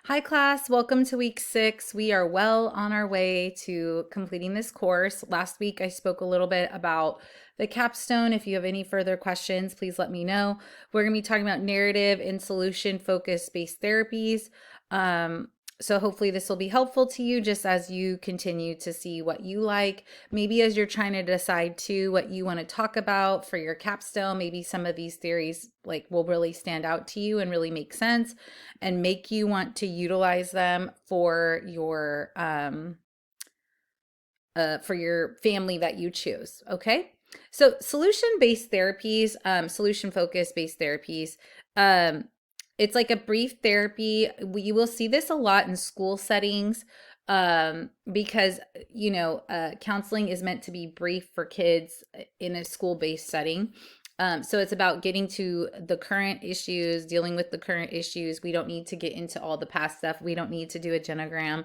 Hi, class. Welcome to week 6. We are well on our way to completing this course. Last week, I spoke a little bit about the capstone. If you have any further questions, please let me know. We're going to be talking about narrative and solution focused based therapies. So hopefully this will be helpful to you just as you continue to see what you like. Maybe as you're trying to decide too what you want to talk about for your capstone, maybe some of these theories will really stand out to you and really make sense and make you want to utilize them for your family that you choose. Okay. So solution-based therapies, solution-focused based therapies, it's like a brief therapy. You will see this a lot in school settings because, counseling is meant to be brief for kids in a school-based setting. So it's about getting to the current issues, dealing with the current issues. We don't need to get into all the past stuff. We don't need to do a genogram.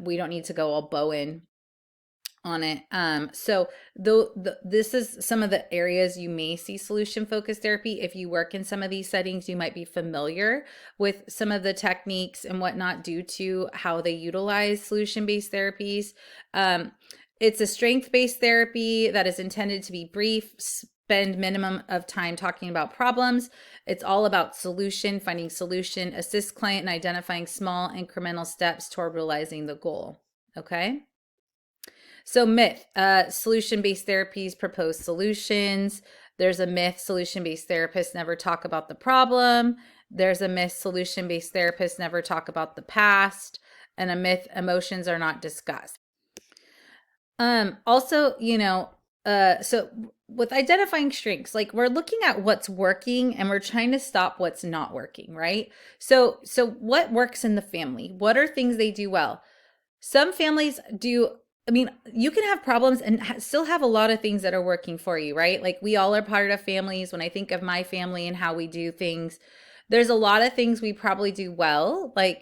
We don't need to go all Bowen on it. This is some of the areas you may see solution focused therapy. If you work in some of these settings, you might be familiar with some of the techniques and whatnot due to how they utilize solution based therapies. It's a strength based therapy that is intended to be brief, spend minimum of time talking about problems. It's all about finding solution, assist client in identifying small incremental steps toward realizing the goal. Okay. So myth, solution-based therapies propose solutions. There's a myth, solution-based therapists never talk about the problem. There's a myth, solution-based therapists never talk about the past. And a myth, emotions are not discussed. Also, so with identifying strengths, we're looking at what's working and we're trying to stop what's not working, right? So what works in the family? What are things they do well? Some families do. You can have problems and still have a lot of things that are working for you, right? Like we all are part of families. When I think of my family and how we do things, there's a lot of things we probably do well. I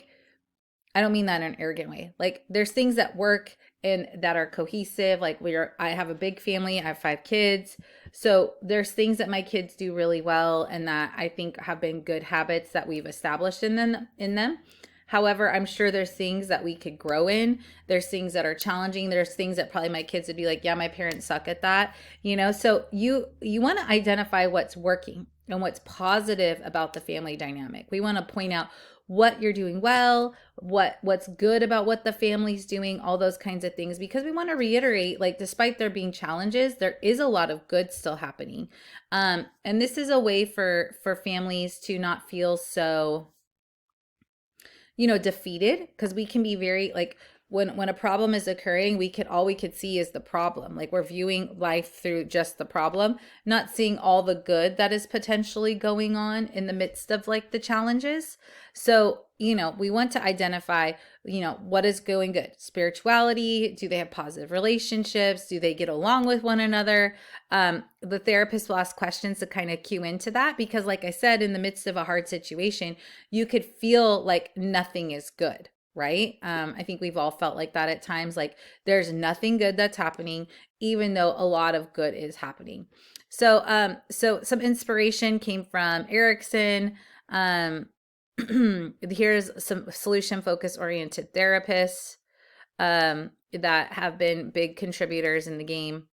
don't mean that in an arrogant way. There's things that work and that are cohesive. I have a big family. I have 5 kids. So there's things that my kids do really well and that I think have been good habits that we've established in them. However, I'm sure there's things that we could grow in. There's things that are challenging. There's things that probably my kids would be like, yeah, my parents suck at that. So you want to identify what's working and what's positive about the family dynamic. We want to point out what you're doing well, what's good about what the family's doing, all those kinds of things, because we want to reiterate, despite there being challenges, there is a lot of good still happening. And this is a way for families to not feel so defeated, because we can be very when a problem is occurring, all we could see is the problem. We're viewing life through just the problem, not seeing all the good that is potentially going on in the midst of the challenges. So, we want to identify, what is going good. Spirituality, do they have positive relationships? Do they get along with one another? The therapist will ask questions to kind of cue into that, because like I said, in the midst of a hard situation, you could feel like nothing is good. Right? I think we've all felt like that at times, there's nothing good that's happening, even though a lot of good is happening. So some inspiration came from Erickson. Here's some solution focus oriented therapists that have been big contributors in the game.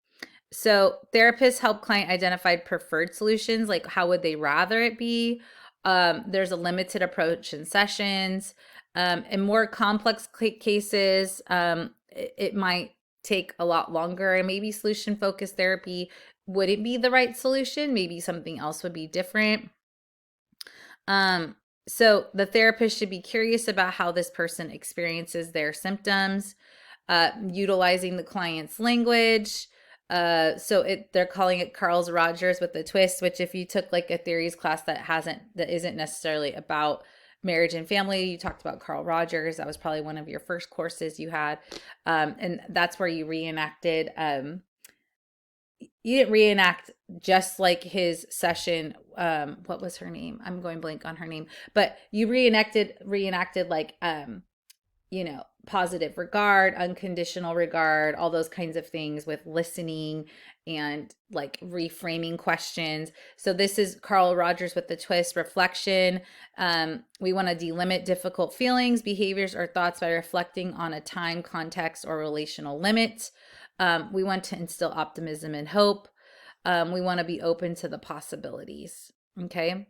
So therapists help client identify preferred solutions, like how would they rather it be. There's a limited approach in sessions. In more complex cases, it might take a lot longer, and maybe solution focused therapy wouldn't be the right solution. Maybe something else would be different. So the therapist should be curious about how this person experiences their symptoms, utilizing the client's language. They're calling it Carl's Rogers with a twist, which if you took a theories class that isn't necessarily about marriage and family, you talked about Carl Rogers. That was probably one of your first courses you had. And that's where you reenacted, you didn't reenact just like his session. What was her name? I'm going blank on her name, but you reenacted positive regard, unconditional regard, all those kinds of things with listening and like reframing questions. So this is Carl Rogers with the twist, reflection. We want to delimit difficult feelings, behaviors, or thoughts by reflecting on a time, context, or relational limit. We want to instill optimism and hope. We want to be open to the possibilities. Okay.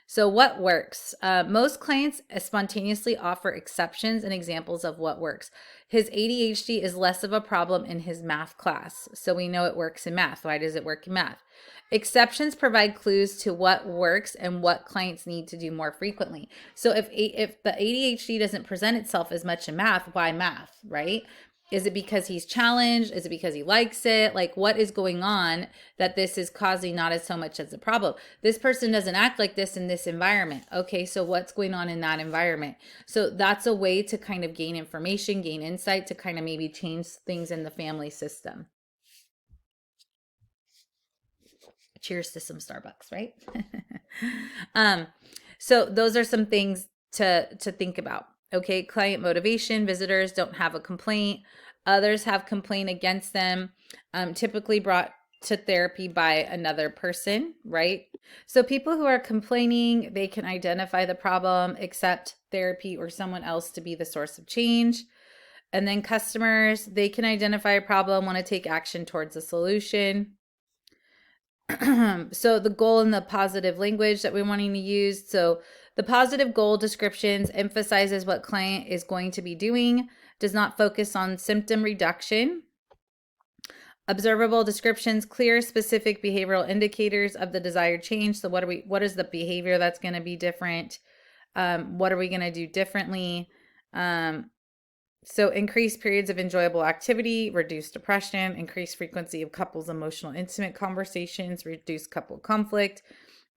So what works? Most clients spontaneously offer exceptions and examples of what works. His ADHD is less of a problem in his math class. So we know it works in math. Why does it work in math? Exceptions provide clues to what works and what clients need to do more frequently. So if the ADHD doesn't present itself as much in math, why math, right? Is it because he's challenged? Is it because he likes it? Like, what is going on that this is causing not as so much as a problem? This person doesn't act like this in this environment. Okay, so what's going on in that environment? So that's a way to kind of gain information, gain insight, to kind of maybe change things in the family system. Cheers to some Starbucks, right? So those are some things to think about. Okay, client motivation. Visitors don't have a complaint. Others have complaint against them, typically brought to therapy by another person, right? So people who are complaining, they can identify the problem, accept therapy or someone else to be the source of change. And then customers, they can identify a problem, want to take action towards a solution. So the goal and the positive language that we're wanting to use. So the positive goal descriptions emphasizes what client is going to be doing, does not focus on symptom reduction. Observable descriptions, clear, specific behavioral indicators of the desired change. So what is the behavior that's going to be different? What are we going to do differently? So increased periods of enjoyable activity, reduce depression, increase frequency of couples' emotional, intimate conversations, reduce couple conflict,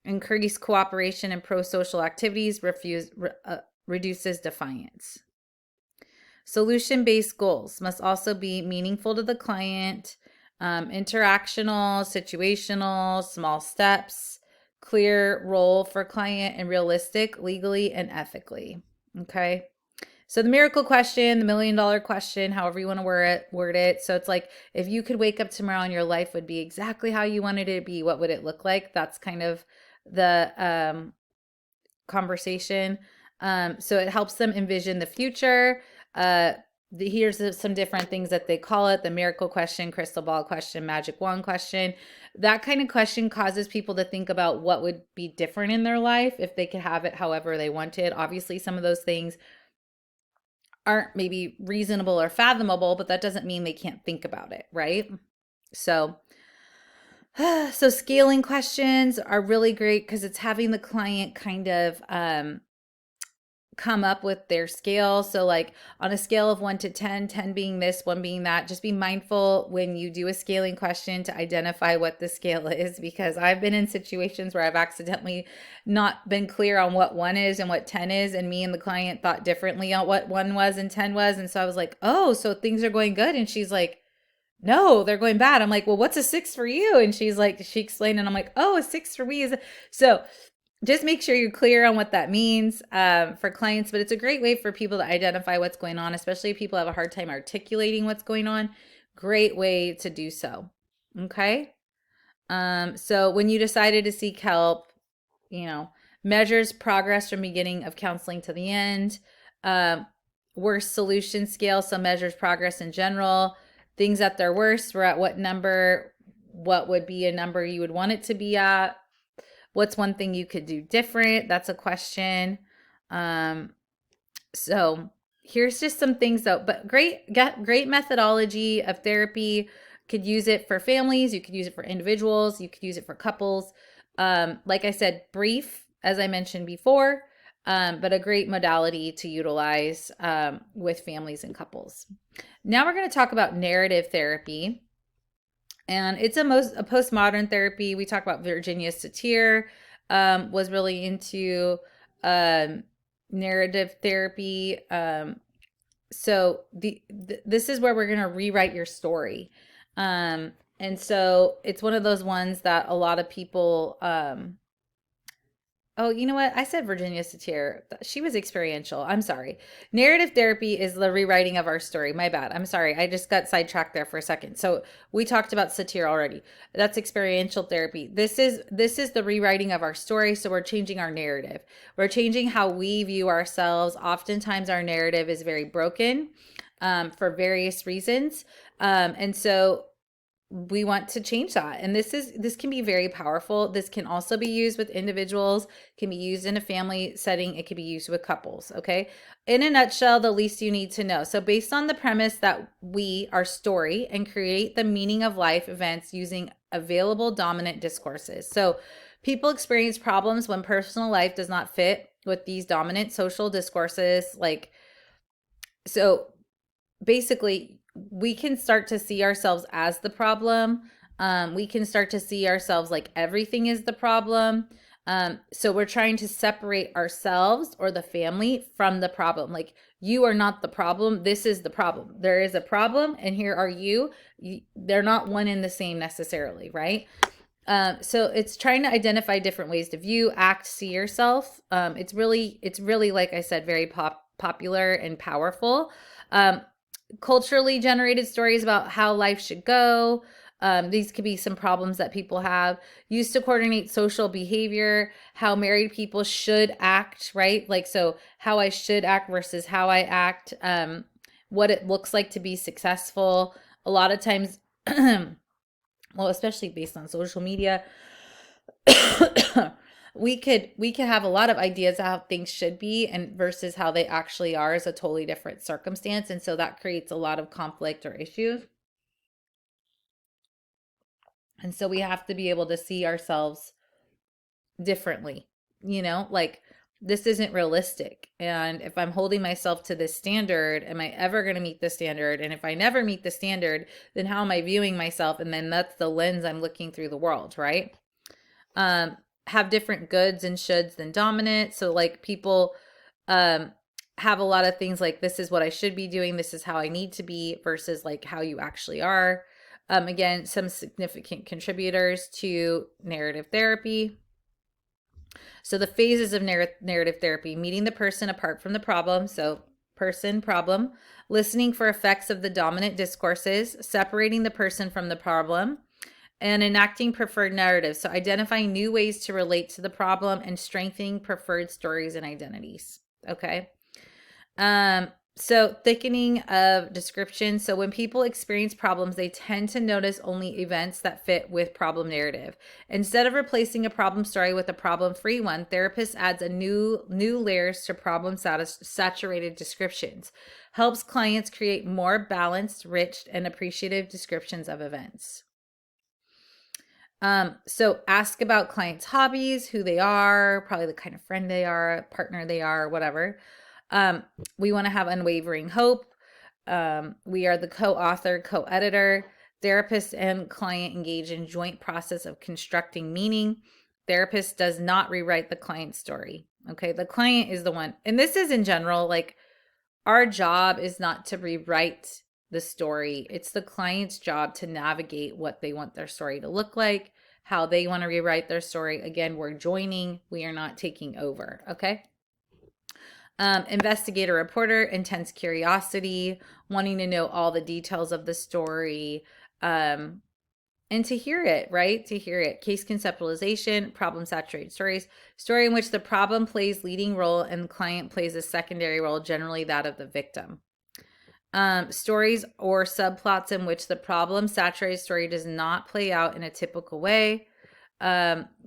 increase cooperation and pro-social activities, reduces defiance. Solution-based goals must also be meaningful to the client, interactional, situational, small steps, clear role for client, and realistic, legally and ethically. Okay. So the miracle question, the $1 million question, however you want to word it. So it's like, if you could wake up tomorrow and your life would be exactly how you wanted it to be, what would it look like? That's kind of the conversation. So it helps them envision the future. Here's some different things that they call it: the miracle question, crystal ball question, magic wand question. That kind of question causes people to think about what would be different in their life if they could have it however they wanted. Obviously, some of those things aren't maybe reasonable or fathomable, but that doesn't mean they can't think about it, right? So scaling questions are really great because it's having the client kind of come up with their scale. So like on a scale of 1 to 10, 10 being this, 1 being that, just be mindful when you do a scaling question to identify what the scale is, because I've been in situations where I've accidentally not been clear on what 1 is and what 10 is, and me and the client thought differently on what 1 was and 10 was. And so I was like, oh, so things are going good. And she's like, no, they're going bad. I'm like, well, what's a 6 for you? And she's like, she explained, and I'm like, oh, a 6 for me is so just make sure you're clear on what that means for clients. But it's a great way for people to identify what's going on, especially if people have a hard time articulating what's going on. Great way to do so. Okay. So when you decided to seek help, measures progress from beginning of counseling to the end. Worst solution scale, so measures progress in general. Things at their worst, we're at what number? What would be a number you would want it to be at? What's one thing you could do different? That's a question. So here's just some things though, but great methodology of therapy. Could use it for families. You could use it for individuals. You could use it for couples. Like I said, brief, as I mentioned before, but a great modality to utilize with families and couples. Now we're going to talk about narrative therapy. And it's a postmodern therapy. We talk about Virginia Satir was really into narrative therapy. So this is where we're going to rewrite your story. And so it's one of those ones that a lot of people Oh, you know what? I said Virginia Satir. She was experiential. I'm sorry. Narrative therapy is the rewriting of our story. My bad. I'm sorry. I just got sidetracked there for a second. So we talked about Satir already. That's experiential therapy. This is the rewriting of our story. So we're changing our narrative. We're changing how we view ourselves. Oftentimes our narrative is very broken for various reasons. And so we want to change that, and this can be very powerful. This can also be used with individuals, can be used in a family setting, it can be used with couples. Okay, in a nutshell, the least you need to know. So based on the premise that we our story and create the meaning of life events using available dominant discourses. So people experience problems when personal life does not fit with these dominant social discourses. Like, so basically we can start to see ourselves as the problem. We can start to see ourselves like everything is the problem. So we're trying to separate ourselves or the family from the problem. Like, you are not the problem. This is the problem. There is a problem, and here are you. They're not one and the same necessarily, right? So it's trying to identify different ways to view, act, see yourself. It's really, like I said, very popular and powerful. Culturally generated stories about how life should go. These could be some problems that people have. Used to coordinate social behavior, how married people should act, right? Like, so how I should act versus how I act, what it looks like to be successful. A lot of times, well, especially based on social media, we could have a lot of ideas of how things should be, and versus how they actually are is a totally different circumstance. And so that creates a lot of conflict or issues. And so we have to be able to see ourselves differently, like, this isn't realistic. And if I'm holding myself to this standard, am I ever going to meet the standard? And if I never meet the standard, then how am I viewing myself? And then that's the lens I'm looking through the world, right? Have different goods and shoulds than dominant. So like, people have a lot of things like, this is what I should be doing, this is how I need to be, versus like how you actually are. Again, some significant contributors to narrative therapy. So the phases of narrative therapy: meeting the person apart from the problem. So person, problem, listening for effects of the dominant discourses, separating the person from the problem, and enacting preferred narratives. So identifying new ways to relate to the problem and strengthening preferred stories and identities. Okay. So thickening of description. So when people experience problems, they tend to notice only events that fit with problem narrative. Instead of replacing a problem story with a problem-free one, therapist adds a new layers to problem saturated descriptions. Helps clients create more balanced, rich, and appreciative descriptions of events. So ask about clients' hobbies, who they are, probably the kind of friend they are, partner they are, whatever. We want to have unwavering hope. We are the co-author, co-editor. Therapist and client engage in joint process of constructing meaning. Therapist does not rewrite the client's story. Okay, the client is the one. And this is in general, like, our job is not to rewrite the story. It's the client's job to navigate what they want their story to look like, how they want to rewrite their story. Again, we're joining, we are not taking over. Okay. Investigator, reporter, intense curiosity, wanting to know all the details of the story, and to hear it, right? To hear it. Case conceptualization, problem saturated stories, story in which the problem plays leading role and the client plays a secondary role, generally that of the victim. Stories or subplots in which the problem saturated story does not play out in a typical way.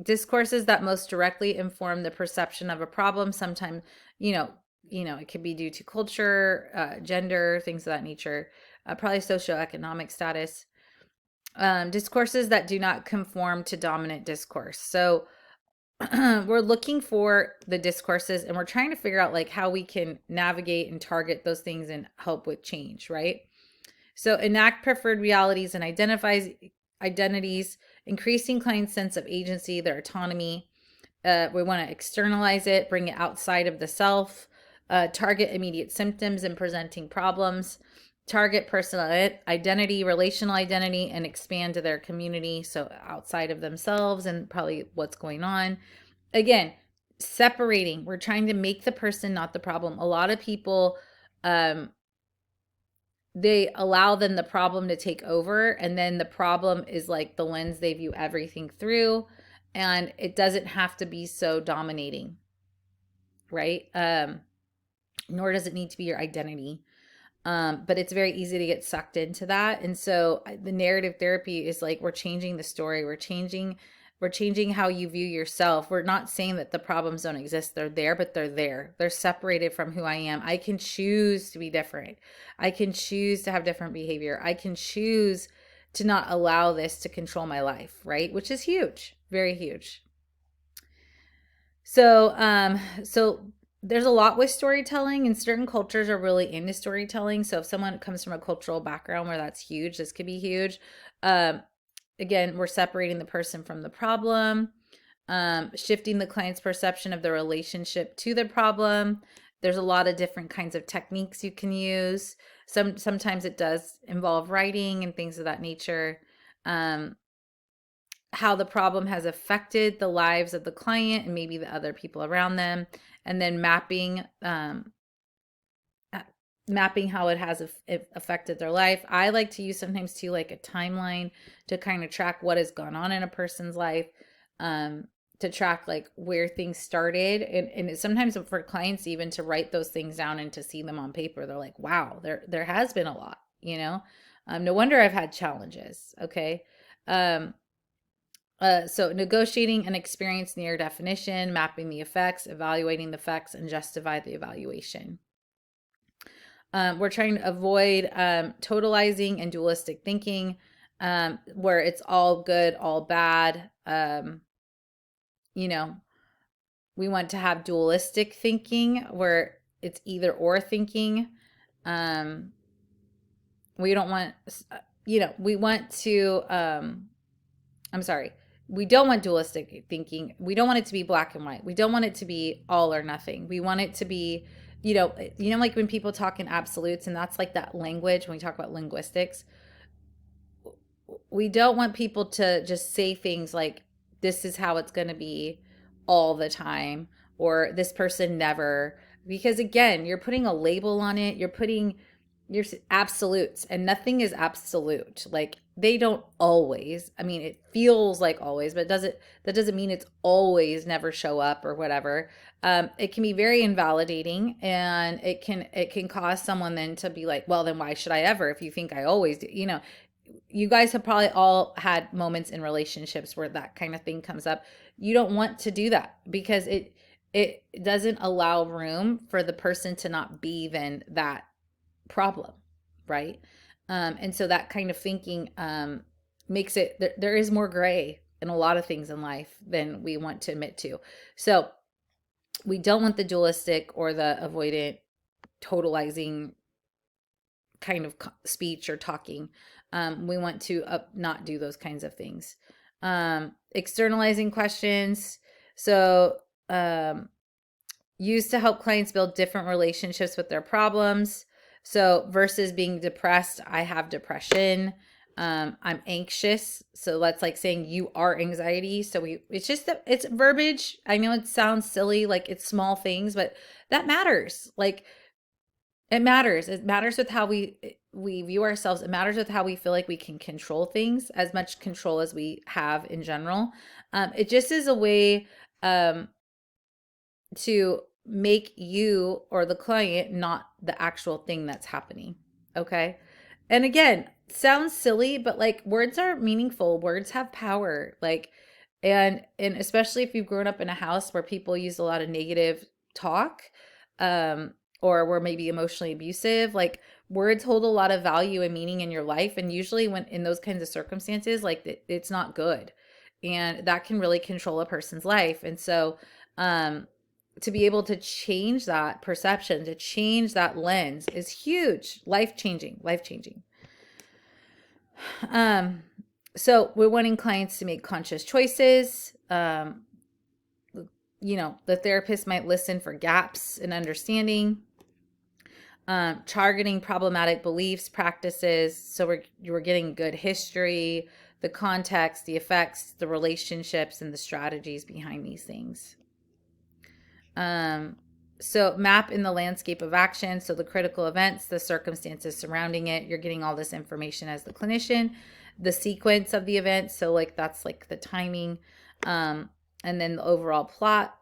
Discourses that most directly inform the perception of a problem. Sometimes, it could be due to culture, gender, things of that nature, probably socioeconomic status. Discourses that do not conform to dominant discourse. So we're looking for the discourses, and we're trying to figure out like how we can navigate and target those things and help with change, right? So enact preferred realities and identities, increasing clients' sense of agency, their autonomy. We want to externalize it, bring it outside of the self, target immediate symptoms and presenting problems, target personal identity, relational identity, and expand to their community. So outside of themselves and probably what's going on. Again, separating. We're trying to make the person not the problem. A lot of people, um, they allow then the problem to take over, and then the problem is like the lens they view everything through, and it doesn't have to be so dominating, right? Nor does it need to be your identity. But it's very easy to get sucked into that. And so the narrative therapy is like, we're changing the story. We're changing how you view yourself. We're not saying that the problems don't exist. They're there, but they're there. They're separated from who I am. I can choose to be different. I can choose to have different behavior. I can choose to not allow this to control my life, right? Which is huge, very huge. So there's a lot with storytelling, and certain cultures are really into storytelling. So if someone comes from a cultural background where that's huge, this could be huge. Again, we're separating the person from the problem, shifting the client's perception of the relationship to the problem. There's a lot of different kinds of techniques you can use. Sometimes it does involve writing and things of that nature. How the problem has affected the lives of the client and maybe the other people around them, and then mapping how it has affected their life. I like to use sometimes too, like a timeline to kind of track what has gone on in a person's life, to track like where things started, and sometimes for clients even to write those things down and to see them on paper. They're like, wow, there has been a lot, you know. No wonder I've had challenges. Okay. So negotiating an experience near definition, mapping the effects, evaluating the effects, and justify the evaluation. We're trying to avoid totalizing and dualistic thinking, where it's all good, all bad. You know, we want to have dualistic thinking where it's either or thinking. We don't want, we want to, I'm sorry. We don't want dualistic thinking. We don't want it to be black and white. We don't want it to be all or nothing. We want it to be, like when people talk in absolutes, and that's like that language when we talk about linguistics. We don't want people to just say things like, this is how it's going to be all the time, or this person never, because again, you're putting a label on it. You're putting your absolutes, and nothing is absolute. Like, they don't always, I mean, it feels like always, but that doesn't mean it's always never show up or whatever. It can be very invalidating, and it can cause someone then to be like, well, then why should I ever, if you think I always do? You guys have probably all had moments in relationships where that kind of thing comes up. You don't want to do that, because it doesn't allow room for the person to not be then that problem, right? And so that kind of thinking makes it, there is more gray in a lot of things in life than we want to admit to. So we don't want the dualistic or the avoidant totalizing kind of speech or talking. We want to not do those kinds of things. Externalizing questions. So used to help clients build different relationships with their problems. So versus being depressed, I have depression. I'm anxious. So that's like saying you are anxiety. So it's verbiage. I know it sounds silly, like it's small things, but that matters. Like, it matters. It matters with how we view ourselves. It matters with how we feel like we can control things, as much control as we have in general. It just is a way to make you or the client not the actual thing that's happening. Okay. And again, sounds silly, but like, words are meaningful. Words have power. Like, and especially if you've grown up in a house where people use a lot of negative talk, or were maybe emotionally abusive, like, words hold a lot of value and meaning in your life. And usually when in those kinds of circumstances, like, it's not good. And that can really control a person's life. And so, to be able to change that perception, to change that lens is huge, life-changing. So we're wanting clients to make conscious choices. The therapist might listen for gaps in understanding, targeting problematic beliefs, practices. So we're getting good history, the context, the effects, the relationships, and the strategies behind these things. Um, so map in the landscape of action. So the critical events, the circumstances surrounding it, you're getting all this information as the clinician, the sequence of the event. So like that's like the timing, and then the overall plot.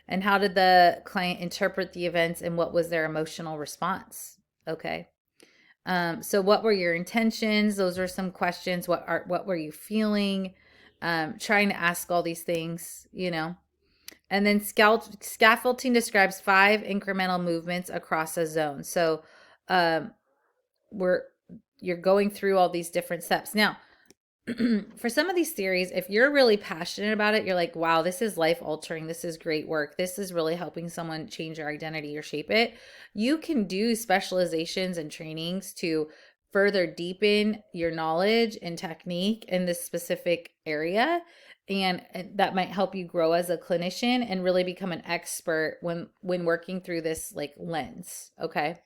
And how did the client interpret the events and what was their emotional response? Okay. So what were your intentions? Those are some questions. What were you feeling? Trying to ask all these things, you know. And then scaffolding describes 5 incremental movements across a zone. So um, we're you're going through all these different steps. Now, for some of these theories, if you're really passionate about it, you're like, wow, this is life altering. This is great work. This is really helping someone change their identity or shape it. You can do specializations and trainings to further deepen your knowledge and technique in this specific area. And that might help you grow as a clinician and really become an expert when working through this like lens. Okay.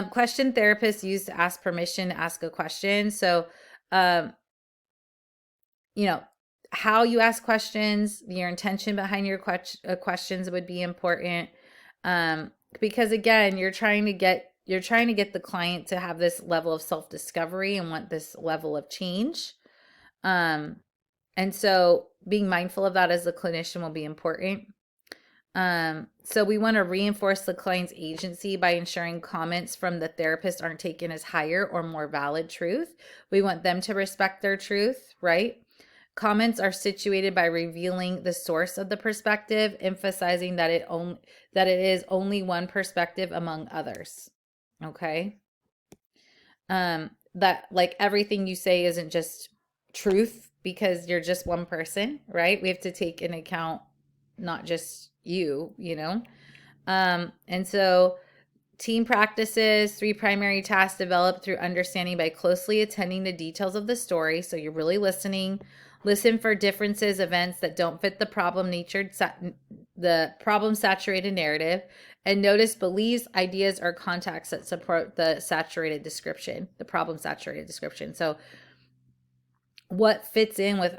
Question therapists use to ask permission to ask a question. So, um, you know, how you ask questions, your intention behind your questions would be important. Because again, you're trying to get the client to have this level of self-discovery and want this level of change. And so being mindful of that as a clinician will be important. So we want to reinforce the client's agency by ensuring comments from the therapist aren't taken as higher or more valid truth. We want them to respect their truth, right? Comments are situated by revealing the source of the perspective, emphasizing that it is only one perspective among others. Okay? That like everything you say isn't just truth because you're just one person, right? We have to take into account not just you, you know? And so team practices, 3 primary tasks developed through understanding by closely attending the details of the story. So you're really listening. Listen for differences, events that don't fit the problem saturated narrative, and notice beliefs, ideas, or contexts that support the problem saturated description. So what fits in with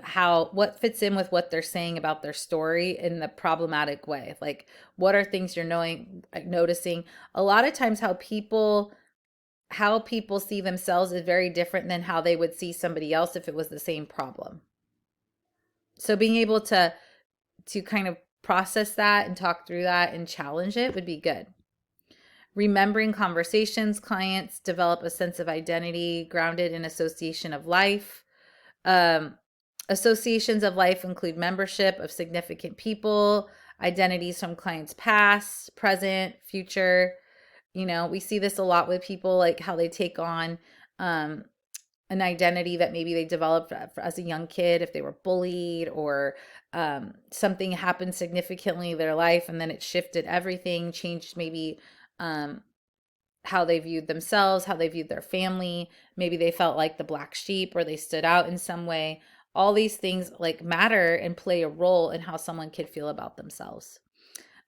what they're saying about their story in the problematic way. Like what are things you're noticing? A lot of times how people see themselves is very different than how they would see somebody else if it was the same problem. So being able to kind of process that and talk through that and challenge it would be good. Remembering conversations, clients develop a sense of identity grounded in association of life. Associations of life include membership of significant people, identities from clients' past, present, future. You know, we see this a lot with people, like how they take on an identity that maybe they developed as a young kid if they were bullied or something happened significantly in their life and then it shifted everything, changed maybe how they viewed themselves, how they viewed their family. Maybe they felt like the black sheep or they stood out in some way. All these things like matter and play a role in how someone could feel about themselves.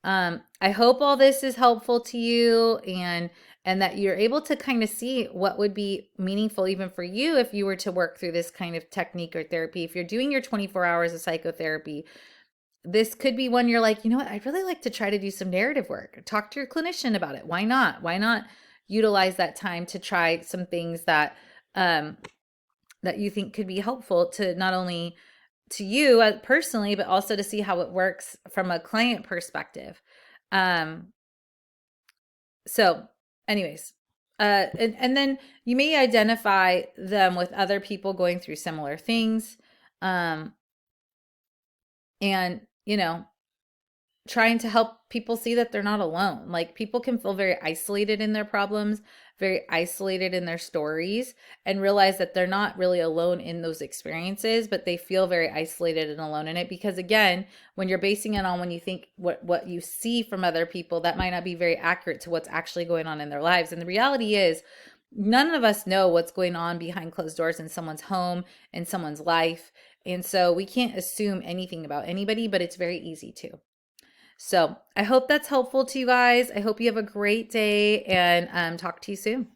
I hope all this is helpful to you and that you're able to kind of see what would be meaningful even for you if you were to work through this kind of technique or therapy. If you're doing your 24 hours of psychotherapy, this could be one you're like, you know what, I'd really like to try to do some narrative work. Talk to your clinician about it. Why not? Why not utilize that time to try some things that that you think could be helpful to not only to you personally, but also to see how it works from a client perspective. So anyways, and then you may identify them with other people going through similar things. And, you know, trying to help people see that they're not alone. Like people can feel very isolated in their problems, very isolated in their stories, and realize that they're not really alone in those experiences, but they feel very isolated and alone in it. Because again, when you're basing it on when you think what you see from other people, that might not be very accurate to what's actually going on in their lives. And the reality is, none of us know what's going on behind closed doors in someone's home, in someone's life. And so we can't assume anything about anybody, but it's very easy to. So I hope that's helpful to you guys. I hope you have a great day and talk to you soon.